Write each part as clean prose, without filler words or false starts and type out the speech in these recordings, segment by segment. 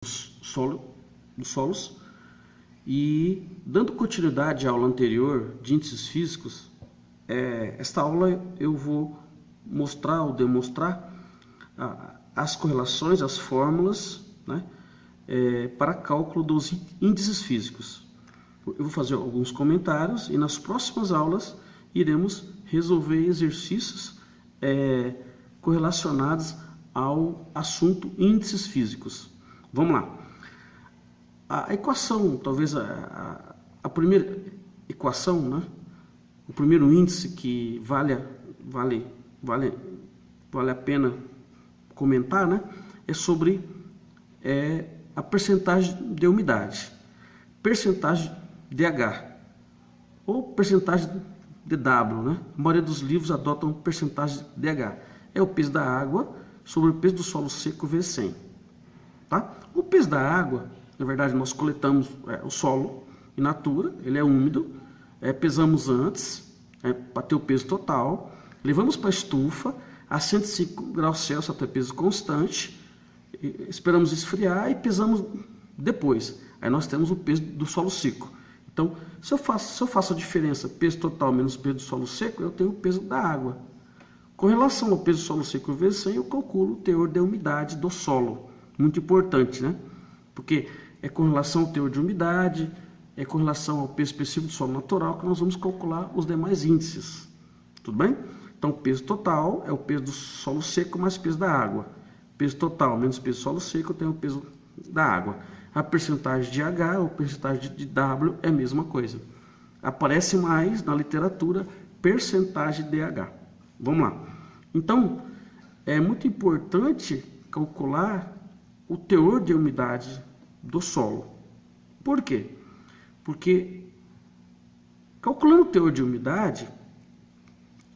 dos solos. E dando continuidade à aula anterior de índices físicos, esta aula eu vou mostrar ou demonstrar as correlações, as fórmulas, né, para cálculo dos índices físicos. Eu vou fazer alguns comentários e nas próximas aulas iremos resolver exercícios correlacionados ao assunto índices físicos. Vamos lá. A equação, talvez a primeira equação, né? O primeiro índice que vale a pena comentar, né? É sobre a percentagem de umidade, percentagem DH ou percentagem DW, né? A maioria dos livros adotam percentagem DH. É o peso da água sobre o peso do solo seco vezes 100. Tá? O peso da água, na verdade, nós coletamos o solo in natura, ele é úmido, pesamos antes, para ter o peso total, levamos para a estufa a 105 graus Celsius até peso constante, esperamos esfriar e pesamos depois. Aí nós temos o peso do solo seco. Então, se eu faço a diferença peso total menos peso do solo seco, eu tenho o peso da água. Com relação ao peso do solo seco vezes 100, eu calculo o teor de umidade do solo. Muito importante, né? Porque é com relação ao teor de umidade, é com relação ao peso específico do solo natural que nós vamos calcular os demais índices. Tudo bem? Então, o peso total é o peso do solo seco mais peso da água. Peso total menos peso do solo seco, eu tenho o peso da água. A percentagem de H ou percentagem de W é a mesma coisa. Aparece mais na literatura percentagem de H. Vamos lá. Então, é muito importante calcular o teor de umidade do solo. Por quê? Porque calculando o teor de umidade,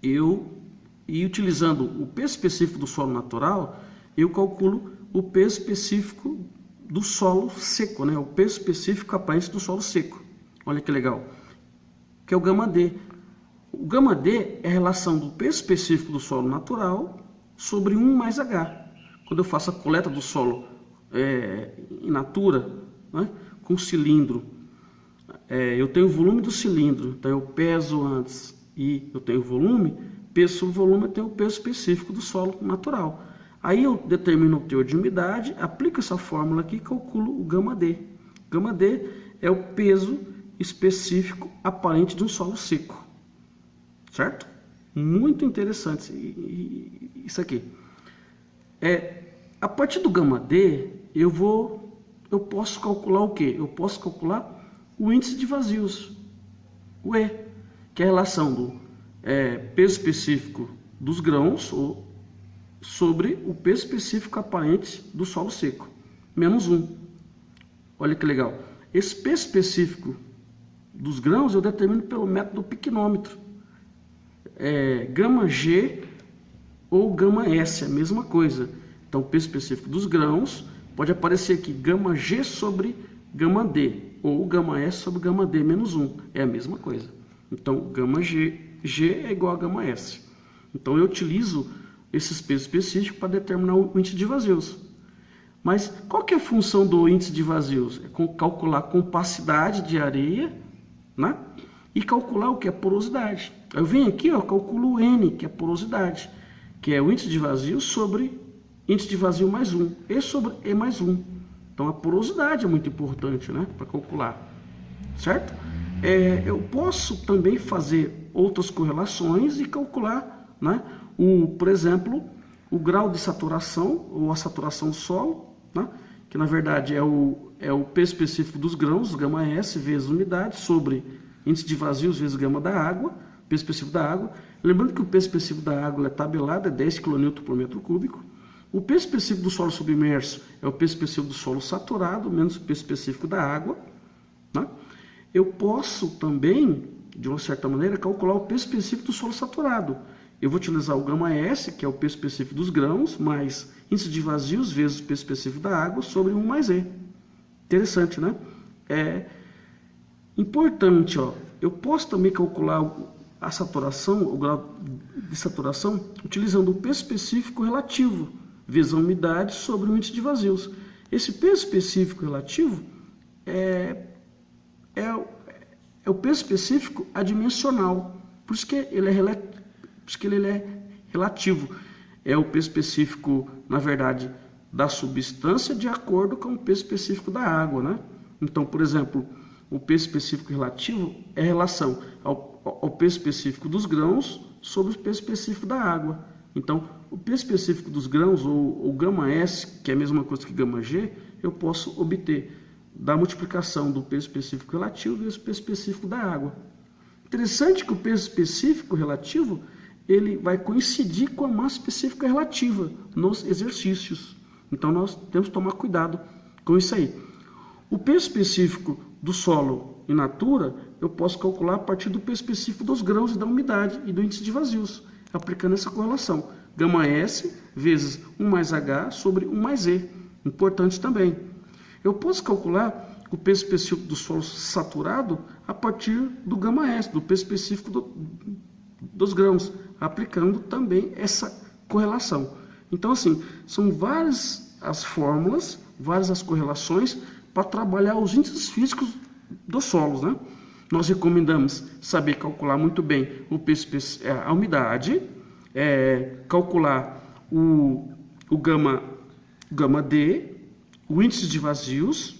e utilizando o peso específico do solo natural, eu calculo o peso específico do solo seco, né? O peso específico aparente do solo seco. Olha que legal. Que é o gama D. O gama D é a relação do peso específico do solo natural sobre 1 mais H. Quando eu faço a coleta do solo in natura, né, com cilindro, eu tenho o volume do cilindro, então eu peso antes e eu tenho o volume, peso sobre volume, eu tenho o peso específico do solo natural. Aí eu determino o teor de umidade, aplico essa fórmula aqui e calculo o gama D. Gama D é o peso específico aparente de um solo seco. Certo? Muito interessante isso aqui. A partir do gama D, eu posso calcular o quê? Eu posso calcular o índice de vazios, o E, que é a relação do peso específico dos grãos sobre o peso específico aparente do solo seco, menos 1. Olha que legal. Esse peso específico dos grãos eu determino pelo método piquenômetro. Gama G ou gama S, a mesma coisa. Então, o peso específico dos grãos pode aparecer aqui gama G sobre gama D, ou gama S sobre gama D menos 1, é a mesma coisa. Então, gama G é igual a gama S. Então, eu utilizo esses pesos específicos para determinar o índice de vazios. Mas qual que é a função do índice de vazios? É calcular a compacidade de areia, né? E calcular o que é porosidade. Eu venho aqui, calculo o N, que é porosidade, que é o índice de vazio sobre índice de vazio mais 1, E sobre E mais 1. Então, a porosidade é muito importante, né, para calcular, certo? Eu posso também fazer outras correlações e calcular, né, por exemplo, o grau de saturação, ou a saturação do solo, né, que na verdade é o peso específico dos grãos, gama S vezes umidade, sobre índice de vazios vezes gama da água, peso específico da água. Lembrando que o peso específico da água é tabelado, é 10 kN por metro cúbico. O peso específico do solo submerso é o peso específico do solo saturado, menos o peso específico da água. Né? Eu posso também, de uma certa maneira, calcular o peso específico do solo saturado. Eu vou utilizar o gama S, que é o peso específico dos grãos, mais índice de vazios vezes o peso específico da água, sobre 1 mais E. Interessante, né? Importante, eu posso também calcular a saturação, o grau de saturação, utilizando o peso específico relativo vezes a umidade sobre o índice de vazios. Esse peso específico relativo é o peso específico adimensional, por isso que ele é relativo. É o peso específico, na verdade, da substância de acordo com o peso específico da água, né? Então, por exemplo, o peso específico relativo é em relação ao peso específico dos grãos sobre o peso específico da água. Então, o peso específico dos grãos, ou γS, que é a mesma coisa que γg, eu posso obter da multiplicação do peso específico relativo vezes o peso específico da água. Interessante que o peso específico relativo ele vai coincidir com a massa específica relativa nos exercícios. Então, nós temos que tomar cuidado com isso aí. O peso específico do solo in natura, eu posso calcular a partir do peso específico dos grãos e da umidade e do índice de vazios, aplicando essa correlação. γS vezes 1 mais H sobre 1 mais E. Importante também. Eu posso calcular o peso específico do solo saturado a partir do γS, do peso específico dos grãos, aplicando também essa correlação. Então, assim, são várias as fórmulas, várias as correlações para trabalhar os índices físicos dos solos, né? Nós recomendamos saber calcular muito bem o peso, a umidade, calcular o γD, o índice de vazios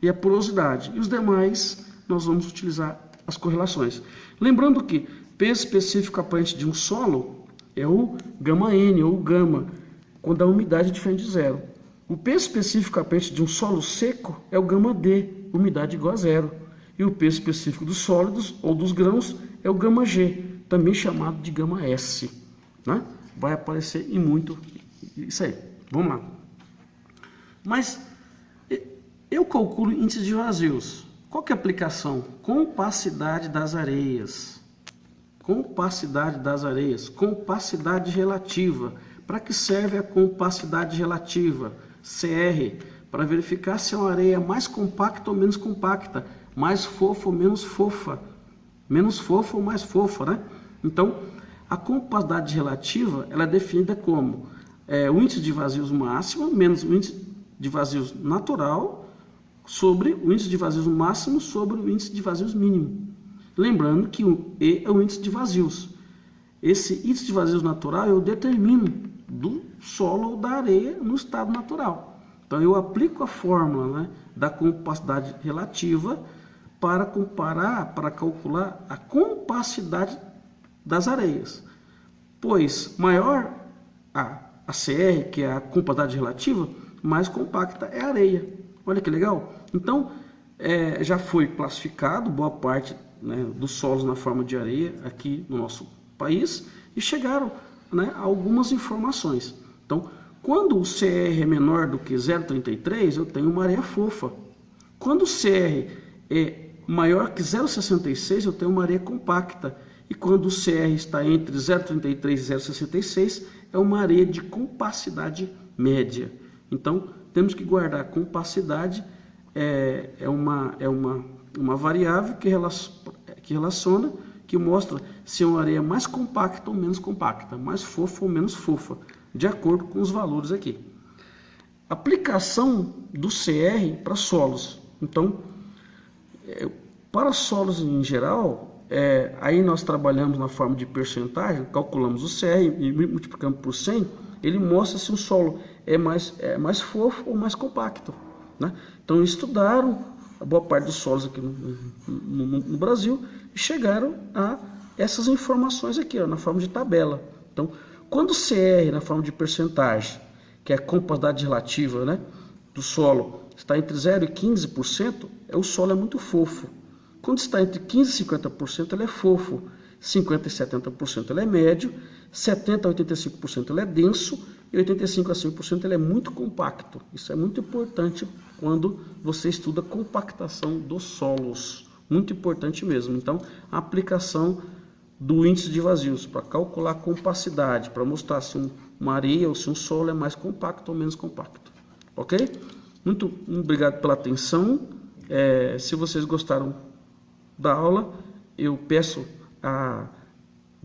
e a porosidade. E os demais nós vamos utilizar as correlações. Lembrando que peso específico aparente de um solo é o γN ou γ, quando a umidade é diferente de zero. O peso específico aparente de um solo seco é o γD, umidade igual a zero. E o peso específico dos sólidos ou dos grãos é o γg, também chamado de γS. Né? Vai aparecer em muito isso aí. Vamos lá. Mas eu calculo índice de vazios. Qual que é a aplicação? Compacidade das areias. Compacidade das areias. Compacidade relativa. Para que serve a compacidade relativa? CR. Para verificar se é uma areia mais compacta ou menos compacta. Mais fofa ou menos fofa. Menos fofa ou mais fofa, né? Então, a compacidade relativa ela é definida como o índice de vazios máximo menos o índice de vazios natural sobre o índice de vazios máximo sobre o índice de vazios mínimo. Lembrando que o E é o índice de vazios. Esse índice de vazios natural eu determino do solo ou da areia no estado natural. Então eu aplico a fórmula, né, da compacidade relativa para comparar, para calcular a compacidade das areias. Pois maior a CR, que é a compacidade relativa, mais compacta é a areia. Olha que legal. Então, já foi classificado boa parte, né, dos solos na forma de areia aqui no nosso país e chegaram, né, a algumas informações. Então, quando o CR é menor do que 0,33, eu tenho uma areia fofa. Quando o CR é maior que 0,66, eu tenho uma areia compacta. E quando o CR está entre 0,33 e 0,66, é uma areia de compacidade média. Então, temos que guardar compacidade, é uma variável que relaciona, que mostra se é uma areia mais compacta ou menos compacta, mais fofa ou menos fofa, de acordo com os valores aqui. Aplicação do CR para solos. Então, para solos em geral, aí nós trabalhamos na forma de percentagem, calculamos o CR e multiplicamos por 100, ele mostra se o solo é mais fofo ou mais compacto. Né? Então estudaram a boa parte dos solos aqui no Brasil e chegaram a essas informações aqui, ó, na forma de tabela. Então, quando o CR na forma de percentagem, que é a compacidade relativa, né, do solo, está entre 0 e 15%, o solo é muito fofo. Quando está entre 15% e 50%, ele é fofo. 50% e 70% ele é médio, 70% a 85% ele é denso e 85% a 100% ele é muito compacto. Isso é muito importante quando você estuda compactação dos solos. Muito importante mesmo. Então, a aplicação do índice de vazios para calcular a compacidade, para mostrar se uma areia ou se um solo é mais compacto ou menos compacto. Ok? Muito obrigado pela atenção. Se vocês gostaram da aula, eu peço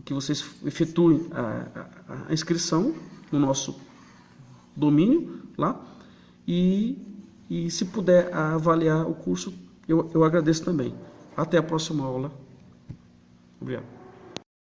que vocês efetuem a inscrição no nosso domínio lá. E se puder avaliar o curso, eu agradeço também. Até a próxima aula. Obrigado.